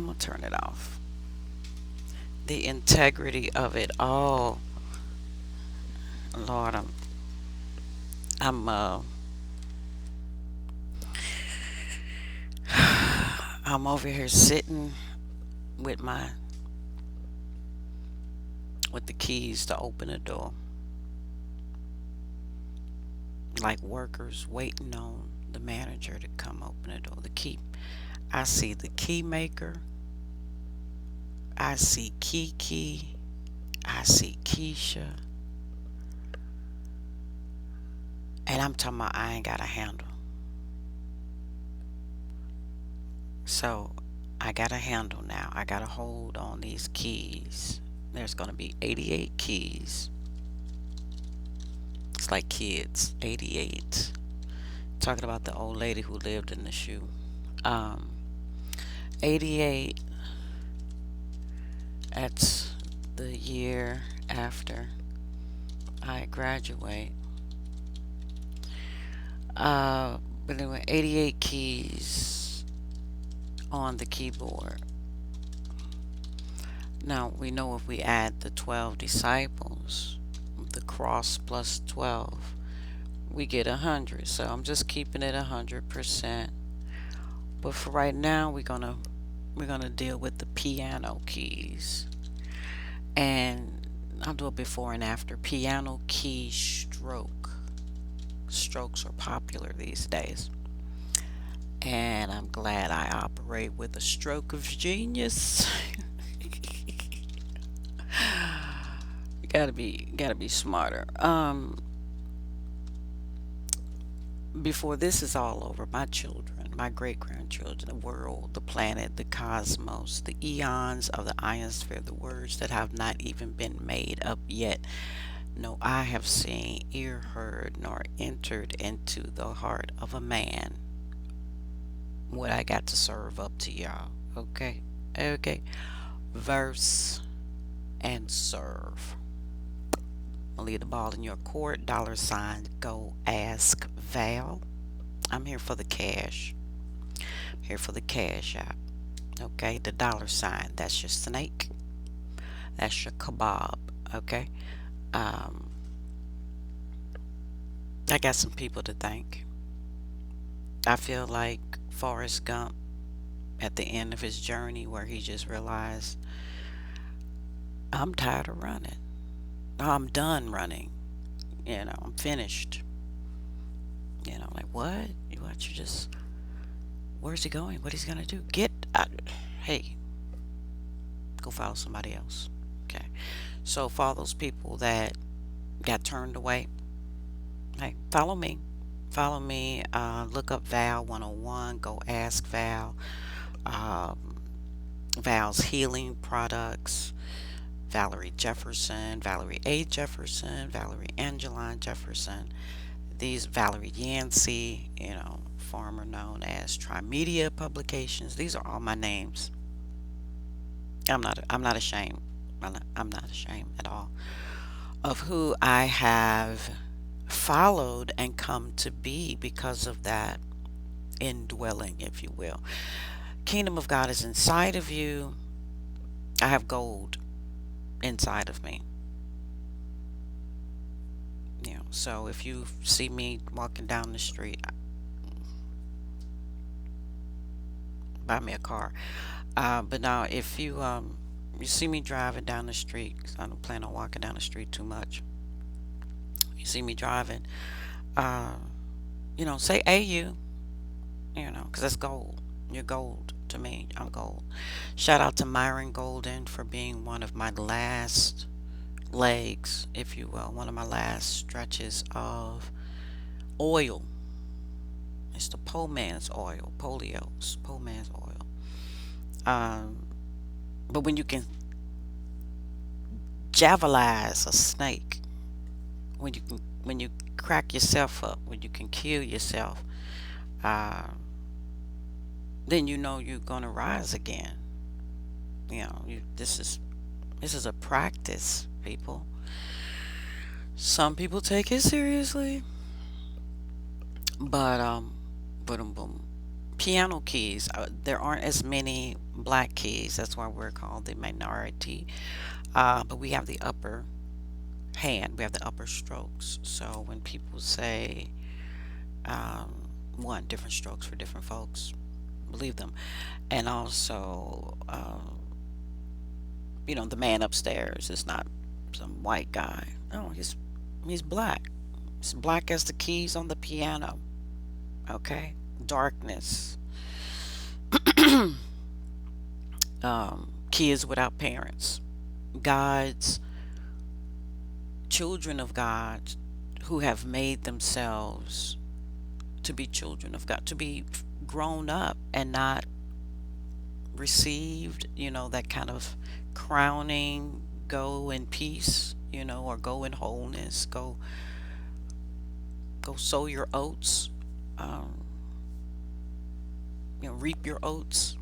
I'm gonna turn it off. The integrity of it all, Lord. I'm I'm over here sitting with my with the keys to open the door, like workers waiting on the manager to come open the door. The key. I see the key maker. I see Kiki. I see Keisha. And I'm talking about I ain't got a handle. So I got a handle now. I got to hold on these keys. There's going to be 88 keys. It's like kids. 88. Talking about the old lady who lived in the shoe. Um, 88. That's the year after I graduate. Uh, but anyway, 88 keys on the keyboard. Now we know if we add the 12 disciples, the cross plus 12, we get 100. So I'm just keeping it 100%. But for right now, we're gonna deal with the piano keys, and I'll do a before and after. Piano key stroke. Strokes are popular these days, and I'm glad I operate with a stroke of genius. You gotta be smarter. Before this is all over, my children, my great grandchildren, the world, the planet, the cosmos, the eons of the ionosphere, the words that have not even been made up yet, no eye have seen, ear heard, nor entered into the heart of a man, what I got to serve up to y'all. Okay? Okay. Verse and serve. I'll leave the ball in your court. Dollar sign, go ask Val. I'm here for the cash. Here for the cash app. Okay, the dollar sign. That's your snake. That's your kebab. Okay. Um, I got some people to thank. I feel like Forrest Gump at the end of his journey, where he just realized, I'm tired of running. I'm done running. I'm finished. Like what? You just, where's he going? What he's gonna do? Get out. Hey, go follow somebody else. Okay. So for all those people that got turned away, hey, follow me. Follow me. Look up Val 101. Go ask Val. Um, Val's healing products. Valerie Jefferson, Valerie A. Jefferson, Valerie Angeline Jefferson. These Valerie Yancey, former known as Trimedia Publications. These are all my names. I'm not ashamed. I'm not ashamed at all of who I have followed and come to be because of that indwelling, if you will. Kingdom of God is inside of you. I have gold inside of me. So if you see me walking down the street, buy me a car. But now if you see me driving down the street, 'cause I don't plan on walking down the street too much. You see me driving, uh, say AU, 'cause that's gold. You're gold to me. I'm gold. Shout out to Myron Golden for being one of my last legs, if you will, one of my last stretches of oil. It's the poor man's oil, polios, poor man's oil. Um, but when you can javelize a snake, when you crack yourself up, when you can kill yourself, uh, then you're gonna rise again. This is a practice, people. Some people take it seriously, but boom, boom. piano keys. There aren't as many black keys. That's why we're called the minority. But we have the upper hand. We have the upper strokes. So when people say one, different strokes for different folks, believe them. And also, the man upstairs is not some white guy. No, he's black. He's black as the keys on the piano. Okay, darkness. Kids without parents. God's children of God who have made themselves to be children of God, to be grown up and not received, that kind of crowning, go in peace, or go in wholeness, go sow your oats, um, reap your oats,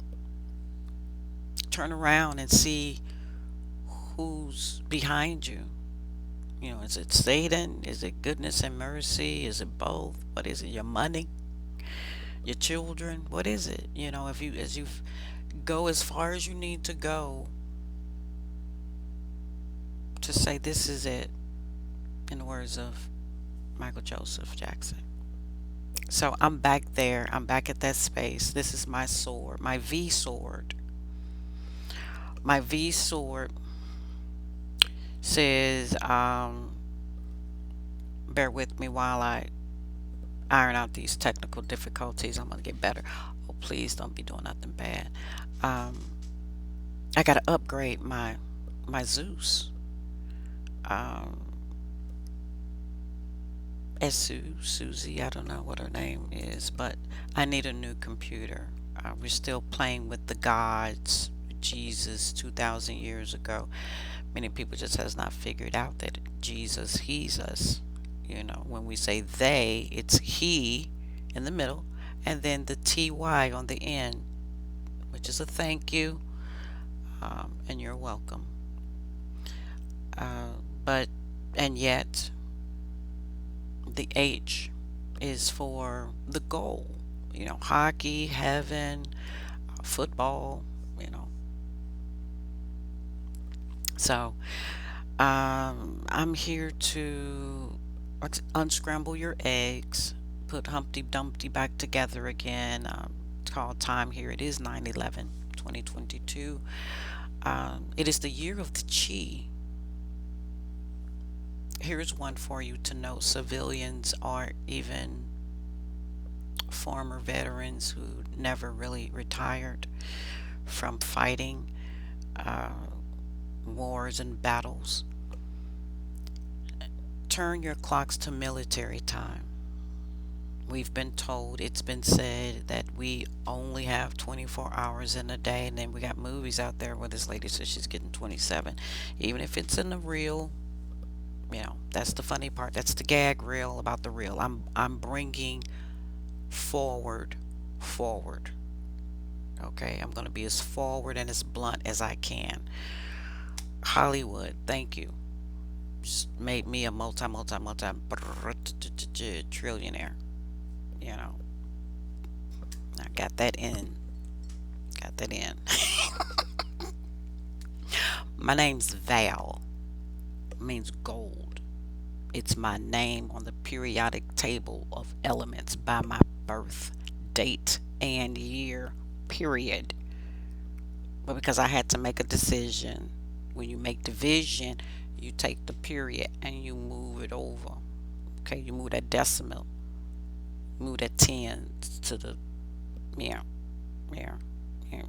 turn around and see who's behind you. Is it Satan? Is it goodness and mercy? Is it both? What is it? Your money? Your children? What is it? If you as you go as far as you need to go to say this is it, in the words of Michael Joseph Jackson. So I'm back there. I'm back at that space. This is my sword, my V sword. My V sword says, bear with me while I iron out these technical difficulties. I'm going to get better. Oh, please don't be doing nothing bad. I got to upgrade my Zeus. Susie, I don't know what her name is, but I need a new computer. We're still playing with the gods, Jesus 2,000 years ago. Many people just has not figured out that Jesus, he's us. When we say they, it's he in the middle, and then the ty on the end, which is a thank you, and you're welcome. But and yet the H is for the goal. Hockey, heaven, football. So I'm here to unscramble your eggs, put Humpty Dumpty back together again. It's called time here. It is 9/11, 2022. It is the year of the chi. Here's one for you to know. Civilians or even former veterans who never really retired from fighting wars and battles. Turn your clocks to military time. We've been told, it's been said that we only have 24 hours in a day, and then we got movies out there where this lady says she's getting 27. Even if it's in the real, that's the funny part. That's the gag reel about the real. I'm bringing forward. Okay, I'm going to be as forward and as blunt as I can. Hollywood, thank you. Just made me a multi trillionaire. I got that in. My name's Val. It means gold. It's my name on the periodic table of elements by my birth date and year, period. But because I had to make a decision, when you make division, you take the period and you move it over. Okay, you move that decimal, move that 10 to the, yeah, yeah, yeah.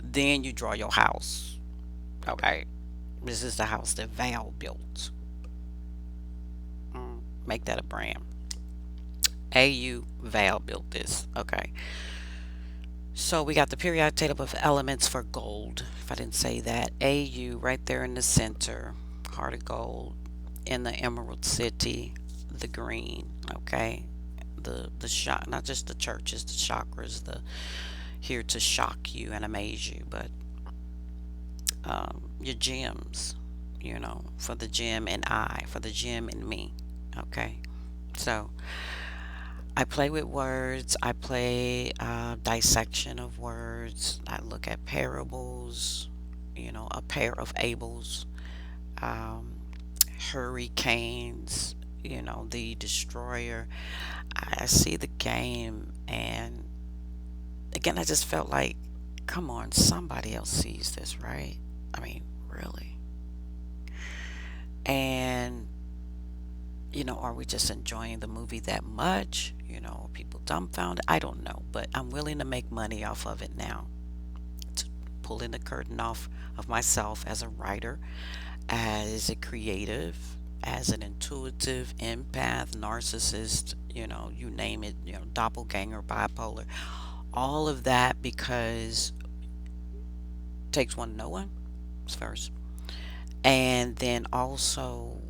Then you draw your house. Okay, this is the house that Val built. Make that a brand. AU Val built this. Okay. So we got the periodic table of elements for gold. If I didn't say that, AU right there in the center, heart of gold, in the Emerald City, the green. Okay, the shock, not just the churches, the chakras, the here to shock you and amaze you, but your gems. For the gem and I, for the gem and me. Okay, so I play with words. I play dissection of words. I look at parables, a pair of Abels, um, hurricanes, the destroyer. I see the game, and again, I just felt like, come on, somebody else sees this, right? I mean, really. And, are we just enjoying the movie that much? People dumbfounded? I don't know, but I'm willing to make money off of it now. To pulling the curtain off of myself as a writer, as a creative, as an intuitive, empath, narcissist, you name it, doppelganger, bipolar, all of that, because it takes one to know one first. And then also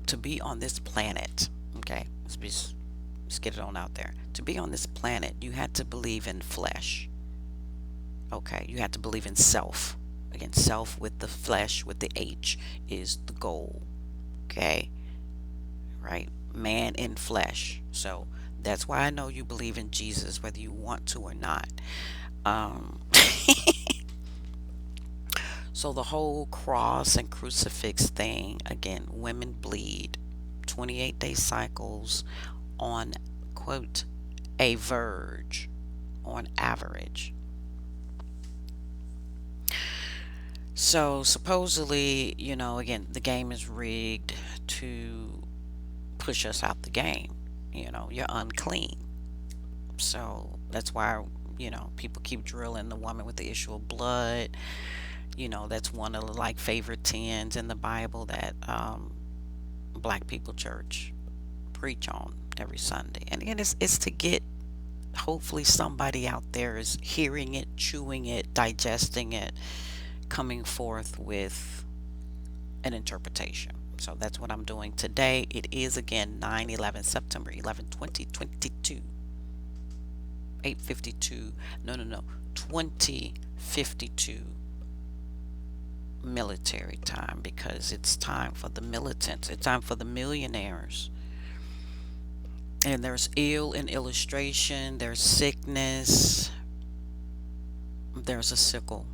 to be on this planet, okay, let's get it on out there. To be on this planet, you had to believe in flesh, okay? You had to believe in self. Again, self with the flesh, with the H, is the goal, okay? Right? Man in flesh. So that's why I know you believe in Jesus, whether you want to or not. Um, so the whole cross and crucifix thing, again, women bleed 28-day cycles on, quote, a verge, on average. So supposedly, again, the game is rigged to push us out the game. You're unclean. So that's why, people keep drilling the woman with the issue of blood. That's one of the like favorite tens in the Bible that Black People Church preach on every Sunday. And again, it's to get, hopefully somebody out there is hearing it, chewing it, digesting it, coming forth with an interpretation. So that's what I'm doing today. It is again 9/11, September 11, 2022. 8:52. No. 2052 military time, because it's time for the militants. It's time for the millionaires. And there's ill in illustration, there's sickness, there's a sickle.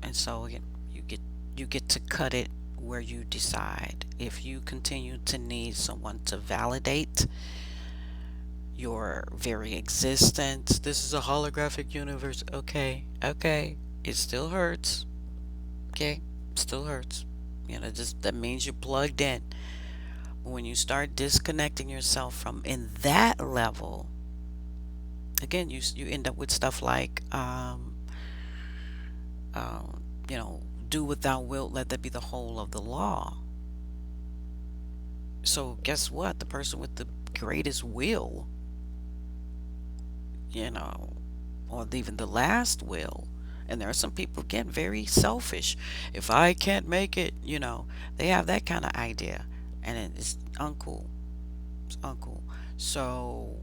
And so again, you get to cut it where you decide. If you continue to need someone to validate your very existence, this is a holographic universe. Okay, it still hurts. Okay, still hurts. Just that means you're plugged in. When you start disconnecting yourself from in that level, again, you end up with stuff like um, do what thou wilt, let that be the whole of the law. So guess what? The person with the greatest will, you know, or even the last will. And there are some people, again, very selfish. If I can't make it, they have that kind of idea. And it's uncool. It's uncool. So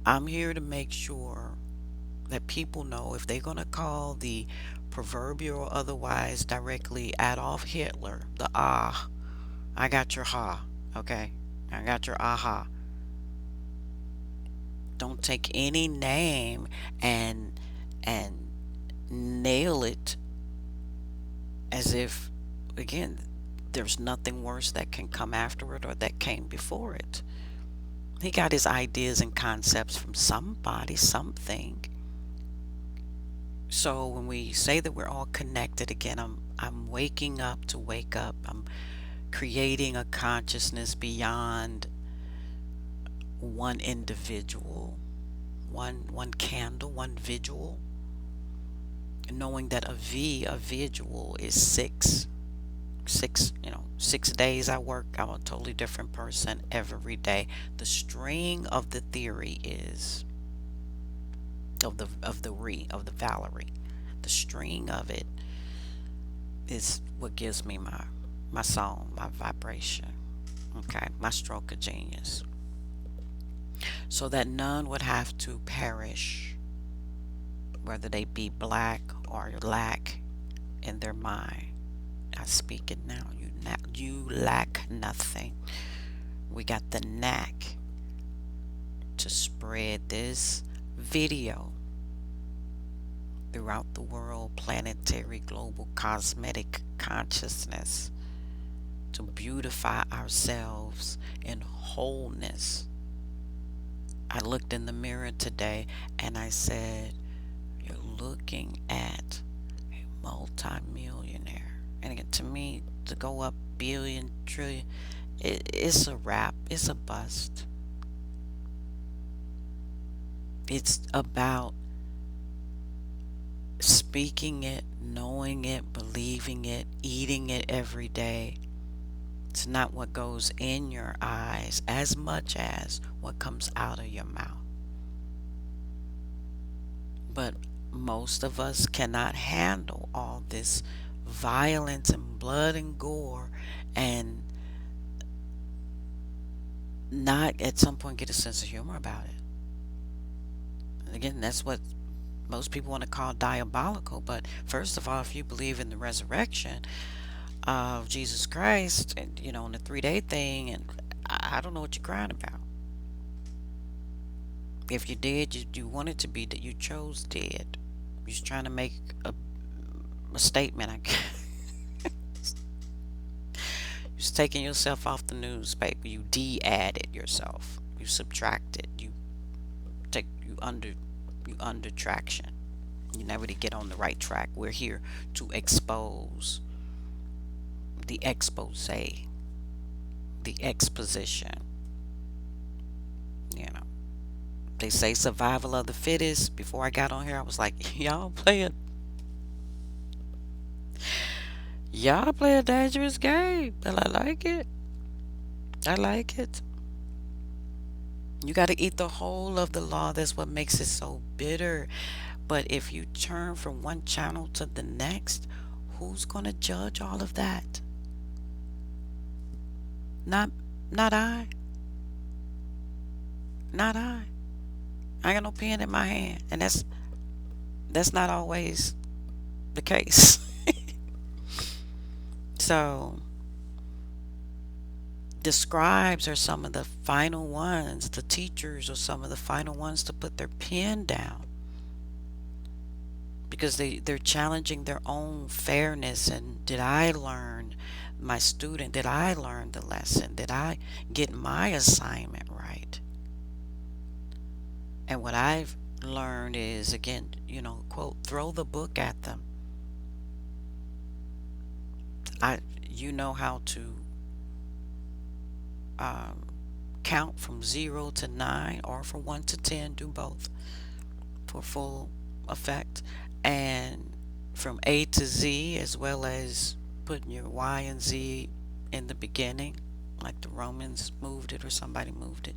I'm here to make sure that people know, if they're going to call the proverbial or otherwise directly Adolf Hitler, the I got your ha, okay? I got your aha. Don't take any name and nail it as if, again, there's nothing worse that can come after it or that came before it. He got his ideas and concepts from somebody, something. So when we say that we're all connected, again, I'm waking up to wake up. I'm creating a consciousness beyond one individual, one candle, one vigil. Knowing that a vigil is six, 6 days I work, I'm a totally different person every day. The string of the theory is of the Valerie. The string of it is what gives me my song, my vibration. Okay, my stroke of genius. So that none would have to perish, whether they be black or lack in their mind. I speak it now. You lack nothing. We got the knack to spread this video throughout the world, planetary, global, cosmetic consciousness, to beautify ourselves in wholeness. I looked in the mirror today and I said, you're looking at a multi-millionaire. And again, to me, to go up billion, trillion, it's a wrap, it's a bust. It's about speaking it, knowing it, believing it, eating it every day. It's not what goes in your eyes as much as what comes out of your mouth. But most of us cannot handle all this violence and blood and gore and not at some point get a sense of humor about it. Again, that's what most people want to call diabolical. But first of all, if you believe in the resurrection of Jesus Christ and and the 3-day thing, and I don't know what you're crying about. If you did, you wanted to be that, you chose dead. You're just trying to make a statement. I guess. You're just taking yourself off the newspaper. You de-added yourself. You subtracted. You under traction. You never to get on the right track. We're here to expose the expose, the exposition. They say survival of the fittest. Before I got on here, I was like, y'all play a dangerous game, but I like it. I like it. You got to eat the whole of the law. That's what makes it so bitter. But if you turn from one channel to the next, who's going to judge all of that? Not I. Not I. I got no pen in my hand, and that's not always the case. So the scribes are some of the final ones. The teachers are some of the final ones to put their pen down, because they're challenging their own fairness. And did I learn my student? Did I learn the lesson? Did I get my assignment right? And what I've learned is, again, quote, throw the book at them. You know how to count from 0 to 9, or from 1 to 10, do both for full effect, and from A to Z, as well as putting your Y and Z in the beginning, like the Romans moved it or somebody moved it.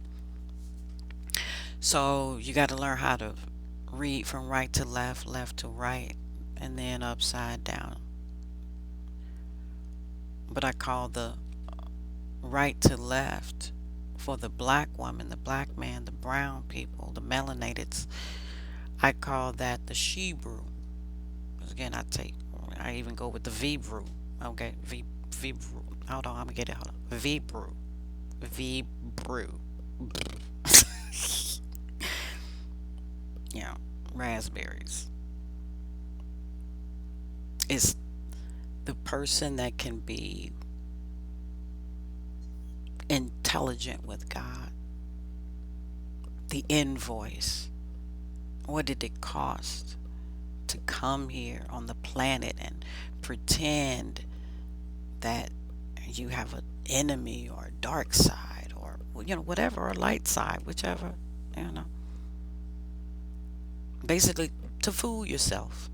So you got to learn how to read from right to left, left to right, and then upside down. But I call the right to left for the black woman, the black man, the brown people, the melanateds. I call that the Shebrew. Because again, I even go with the Vebrew. Okay, Vebrew. Hold on, I'm gonna get it. Hold on. Vebrew. Raspberries. It's the person that can be intelligent with God. The invoice. What did it cost to come here on the planet and pretend that you have an enemy or a dark side, or whatever, or light side, whichever, basically to fool yourself.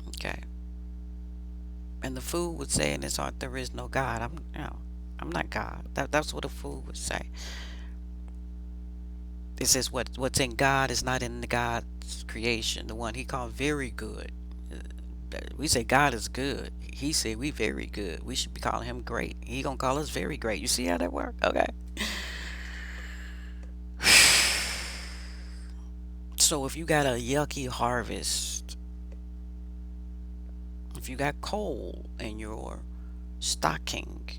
Okay. And the fool would say in his heart, there is no God. I'm not God. That's what a fool would say. It says what's in God is not in the God's creation, the one he called very good. We say God is good. He said we very good. We should be calling him great. He gonna call us very great. You see how that works? Okay. So if you got a yucky harvest, if you got coal in your stocking,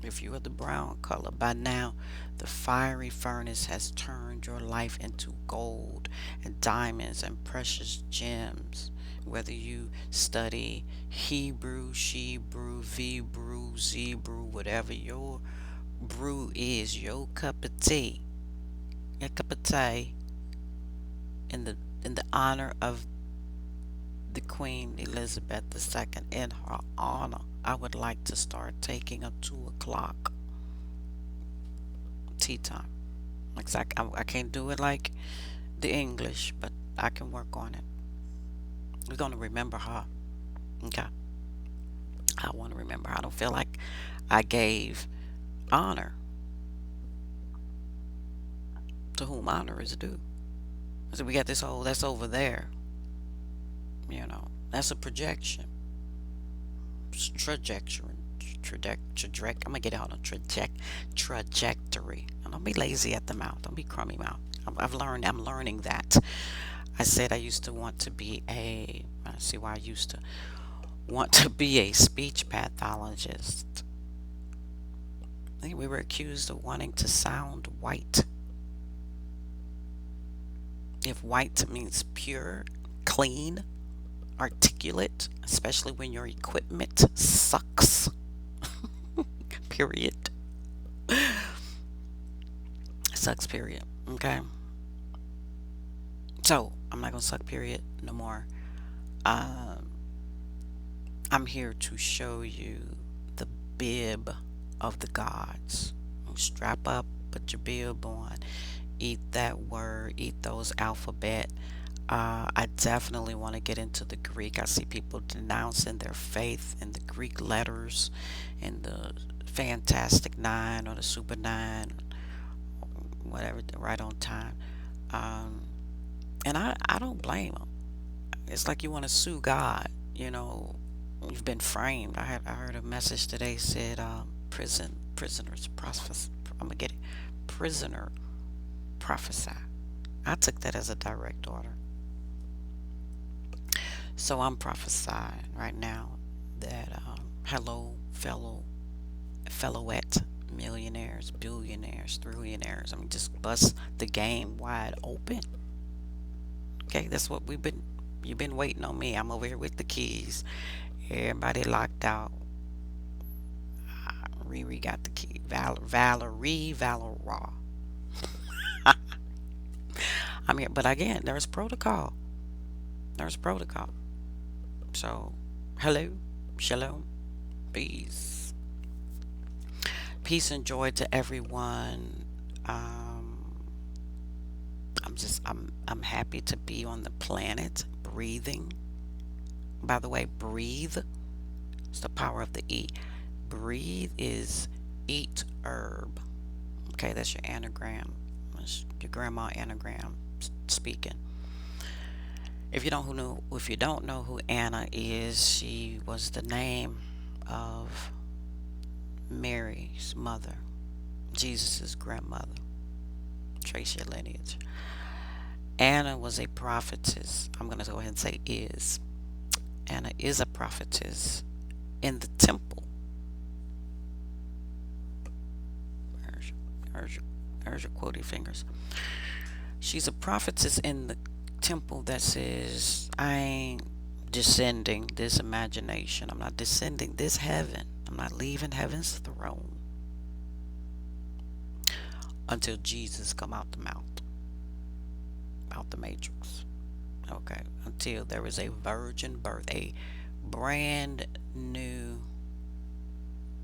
If you are the brown color, by now the fiery furnace has turned your life into gold and diamonds and precious gems. Whether you study Hebrew, Shebrew, Vebrew, Zebrew, whatever your brew is, your cup of tea, your cup of tea, in the honor of the Queen Elizabeth II, in her honor, I would like to start taking a 2 o'clock tea time. I can't do it like the English, but I can work on it. We're going to remember her. Okay. I want to remember her. I don't feel like I gave honor to whom honor is due. So we got this whole, that's over there. That's a projection. Trajectory. I'm gonna get it on a trajectory. And don't be lazy at the mouth. Don't be crummy mouth. I'm learning that. I said I used to want to be I see why I used to want to be a speech pathologist. I think we were accused of wanting to sound white. If white means pure, clean, articulate, especially when your equipment sucks. Period. Sucks, period. Okay. So, I'm not going to suck, period, no more. Um, I'm here to show you the bib of the gods. Strap up, put your bib on, eat that word, eat those alphabet. I definitely want to get into the Greek. I see people denouncing their faith in the Greek letters, in the Fantastic Nine or the Super Nine, whatever, right on time. Um, and I don't blame them. It's like you want to sue God. You know, you've been framed. I heard a message today said prisoners prophesy. I'm gonna get it. Prisoner prophesy. I took that as a direct order. So I'm prophesying right now that hello, fellowette millionaires, billionaires, trillionaires. I mean, just bust the game wide open. Okay, that's what you've been waiting on me. I'm over here with the keys. Everybody locked out. Riri got the key. Valerie, Valera. I'm here, but again, there's protocol. There's protocol. So, hello, shalom, peace, peace and joy to everyone. Um, I'm happy to be on the planet, breathing. By the way, breathe. It's the power of the E. Breathe is eat herb. Okay, that's your anagram. That's your grandma anagram speaking. If you don't know who Anna is, she was the name of Mary's mother, Jesus' grandmother. Trace your lineage. Anna was a prophetess. I'm going to go ahead and say is. Anna is a prophetess in the temple. There's your quotey fingers. She's a prophetess in the temple that says, I ain't descending this imagination. I'm not descending this heaven. I'm not leaving heaven's throne until Jesus come out the mount, out the matrix. Okay, until there is a virgin birth, a brand new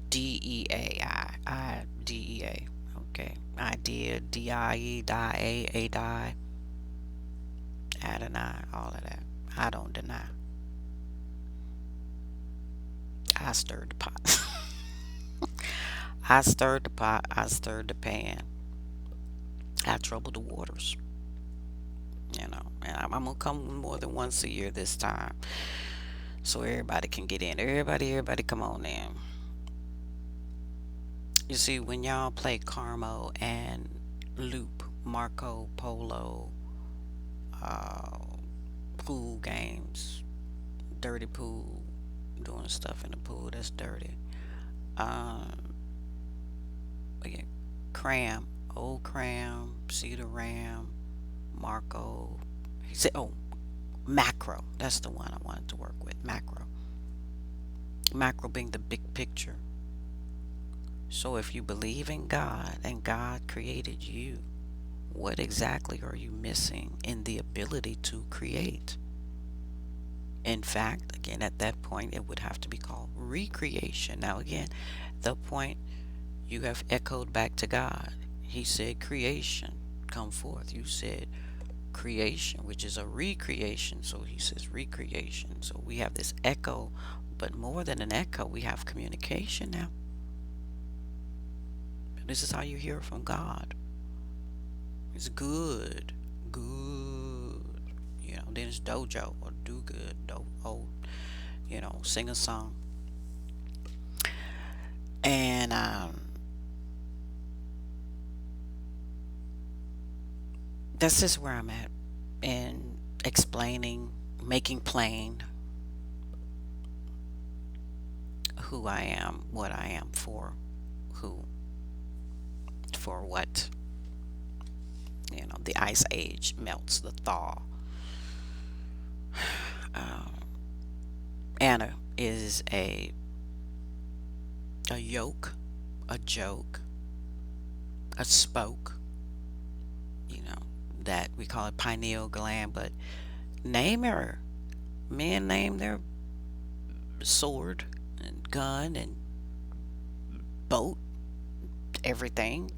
DEA. Okay, idea, DIE, die, a die, Adonai, all of that. I don't deny. I stirred the pot. I stirred the pot. I stirred the pan. I troubled the waters. And I'm gonna come more than once a year this time, so everybody can get in. Everybody, come on in. You see, when y'all play Carmo and Loop, Marco Polo, uh, pool games, dirty pool, doing stuff in the pool that's dirty. Um, Again, cram, old cram, cedar ram, Marco. He said, oh, macro. That's the one I wanted to work with. Macro. Macro being the big picture. So if you believe in God and God created you, what exactly are you missing in the ability to create? In fact, again, at that point, it would have to be called recreation. Now, again, the point you have echoed back to God. He said, creation, come forth. You said, creation, which is a recreation. So he says, recreation. So we have this echo, but more than an echo, we have communication now. This is how you hear from God. It's good, good. Then it's dojo or do good, sing a song. And that's just where I'm at in explaining, making plain who I am, what I am for who, for what. The ice age melts, the thaw. Anna is a yoke, a joke, a spoke, that we call it pineal gland, but name her. Men name their sword and gun and boat, everything.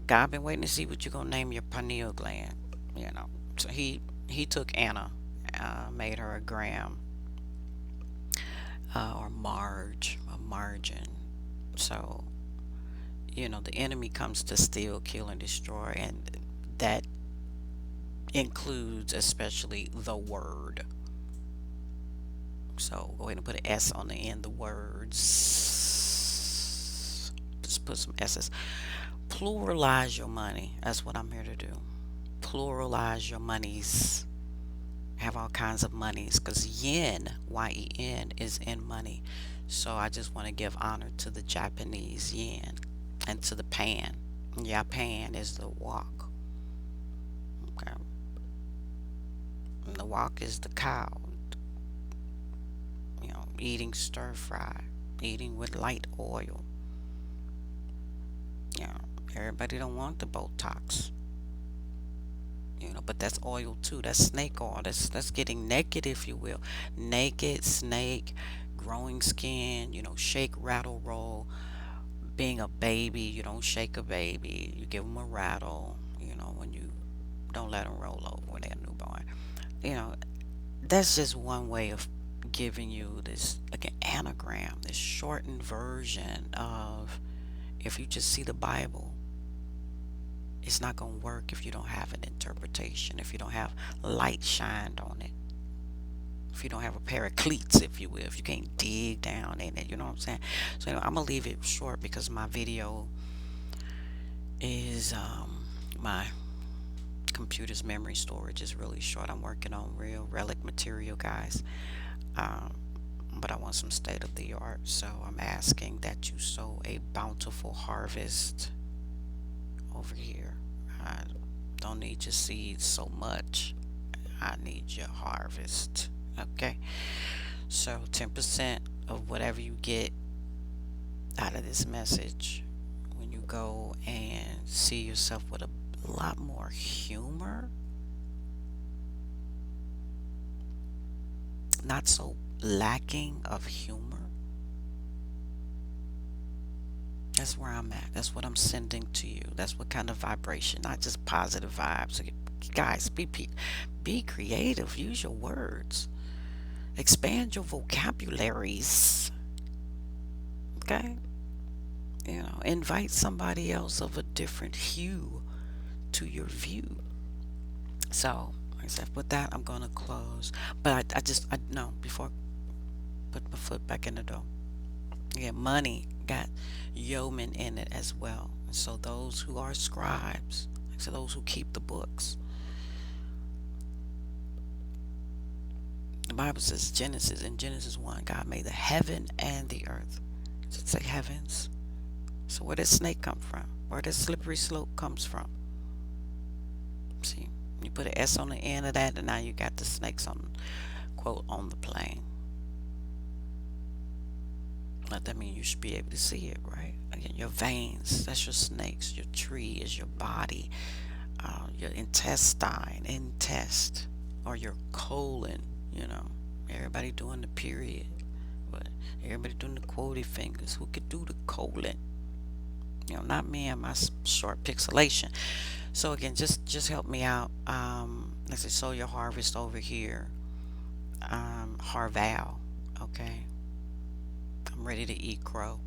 God been waiting to see what you're gonna name your pineal gland. So he took Anna, made her a gram, or Marge, a margin. So the enemy comes to steal, kill, and destroy, and that includes especially the word. So go ahead and put an S on the end. The words. Just put some S's. Pluralize your money. That's what I'm here to do. Pluralize your monies. Have all kinds of monies, because yen, yen, is in money. So I just want to give honor to the Japanese yen and to the pan. Yeah, pan is the wok. Okay. And the wok is the cow. Eating stir fry, eating with light oil. Everybody don't want the Botox. But that's oil too. That's snake oil. That's getting naked, if you will. Naked snake, growing skin. Shake, rattle, roll. Being a baby, you don't shake a baby. You give them a rattle. When you don't let them roll over when they're a newborn. That's just one way of giving you this, again, anagram, this shortened version of, if you just see the Bible, it's not going to work if you don't have an interpretation, if you don't have light shined on it, if you don't have a pair of cleats, if you will, if you can't dig down in it, you know what I'm saying? So I'm going to leave it short because my video is, my computer's memory storage is really short. I'm working on real relic material, guys. But I want some state of the art, so I'm asking that you sow a bountiful harvest over here. I don't need your seeds so much. I need your harvest. Okay? So 10% of whatever you get out of this message, when you go and see yourself with a lot more humor, not so lacking of humor. That's where I'm at. That's what I'm sending to you. That's what kind of vibration, not just positive vibes. So, guys, be creative. Use your words. Expand your vocabularies. Okay? Invite somebody else of a different hue to your view. So, like I said, with that, I'm going to close. But I know, before I put my foot back in the door. Yeah, money got yeoman in it as well. And so those who are scribes, so those who keep the books. The Bible says in Genesis 1, God made the heaven and the earth. Does it say heavens? So where does snake come from? Where does slippery slope comes from? See, you put an S on the end of that, and now you got the snakes on, quote, on the plane. Let that mean you should be able to see it, right? Again, your veins, that's your snakes. Your tree is your body. Your intest, or your colon, you know. Everybody doing the period, but everybody doing the quotey fingers. Who could do the colon? You know, not me and my short pixelation. So again, just help me out. Let's say sow your harvest over here. Harval. Okay. I'm ready to eat crow.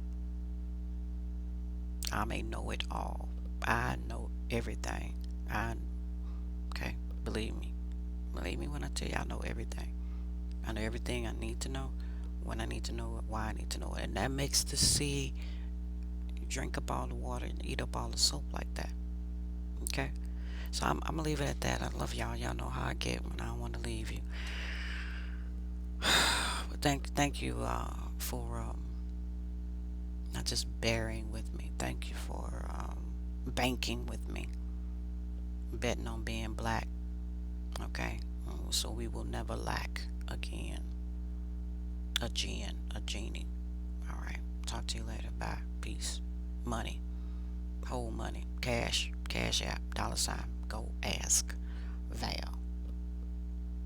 I may know it all. I know everything. I okay. Believe me. Believe me when I tell you I know everything. I know everything I need to know, when I need to know it, why I need to know it. And that makes the sea drink up all the water and eat up all the soap like that. Okay? So I'm going to leave it at that. I love y'all. Y'all know how I get when I don't want to leave you. But thank you for not just bearing with me. Thank you for banking with me. Betting on being black. Okay? So we will never lack again. A genie. All right. Talk to you later. Bye. Peace. Money. Whole money. Cash app. $. Go ask Val.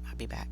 I'll be back.